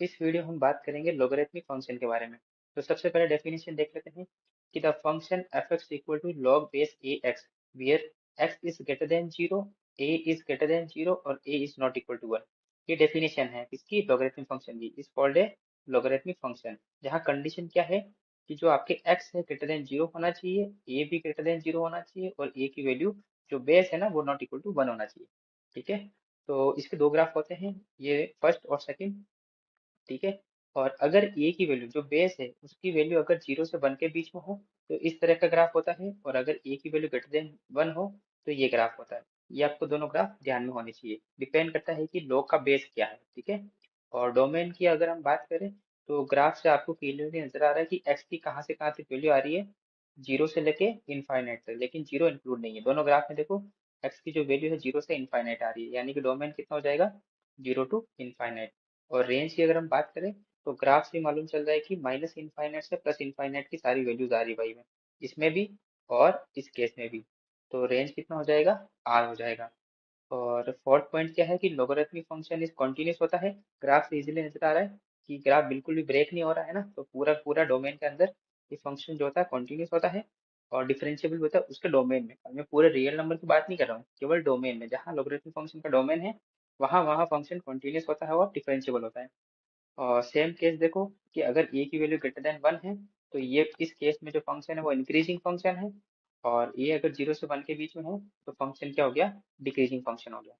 इस वीडियो हम बात करेंगे लोगरिथमिक फंक्शन के बारे में। तो सबसे पहले डेफिनेशन देख लेते हैं कि the function f x equal to log base a x where x is greater than zero, a is greater than zero और a is not equal to one. ये डेफिनेशन है किसकी? लोगरिथमिक फंक्शन की। Is called a logarithmic function, जहाँ condition क्या है कि जो आपके एक्स है ग्रेटर देन जीरो होना चाहिए, ए भी ग्रेटर देन जीरो होना चाहिए और ए की वैल्यू जो बेस है ना वो नॉट इक्वल टू वन होना चाहिए। ठीक है, तो इसके दो ग्राफ होते हैं, ये फर्स्ट और सेकंड। ठीक है, और अगर ए की वैल्यू जो बेस है उसकी वैल्यू अगर जीरो से वन के बीच में हो तो इस तरह का ग्राफ होता है, और अगर ए की वैल्यू ग्रेटर देन वन हो तो ये ग्राफ होता है। ये आपको दोनों ग्राफ ध्यान में होने चाहिए, डिपेंड करता है कि लॉग का बेस क्या है। ठीक है, और डोमेन की अगर हम बात करें तो ग्राफ से आपको क्लियरली नजर आ रहा है कि एक्स की कहाँ से कहाँ तक वैल्यू आ रही है, जीरो से लेके इनफाइनाइट तक, लेकिन जीरो इंक्लूड नहीं है। दोनों ग्राफ में देखो एक्स की जो वैल्यू है जीरो से इनफाइनाइट आ रही है, यानी कि डोमेन कितना हो जाएगा, जीरो टू इनफाइनाइट। और रेंज की अगर हम बात करें तो ग्राफ से मालूम चल रहा है कि माइनस इनफाइनाइट से प्लस इनफाइनाइट की सारी वैल्यूज आ रही भाई में, इसमें भी और इस केस में भी। तो रेंज कितना हो जाएगा, आर हो जाएगा। और फोर्थ पॉइंट क्या है कि लोगरिथमिक फंक्शन इज कॉन्टिन्यूस होता है। ग्राफ से इजीली नजर आ रहा है कि ग्राफ बिल्कुल भी ब्रेक नहीं हो रहा है ना, तो पूरा पूरा डोमेन के अंदर ये फंक्शन जो होता है कॉन्टिन्यूस होता है और डिफरेंशिएबल होता है उसके डोमेन में। और मैं पूरे रियल नंबर की बात नहीं कर रहा हूँ, केवल डोमेन में, जहाँ लोगरिथमिक फंक्शन का डोमेन है वहाँ वहाँ फंक्शन कॉन्टिन्यूस होता है और डिफरेंशिएबल होता है। और सेम केस देखो कि अगर ए की वैल्यू ग्रेटर देन वन है तो ये इस केस में जो फंक्शन है वो इंक्रीजिंग फंक्शन है, और ए अगर जीरो से वन के बीच में है तो फंक्शन क्या हो गया, डिक्रीजिंग फंक्शन हो गया।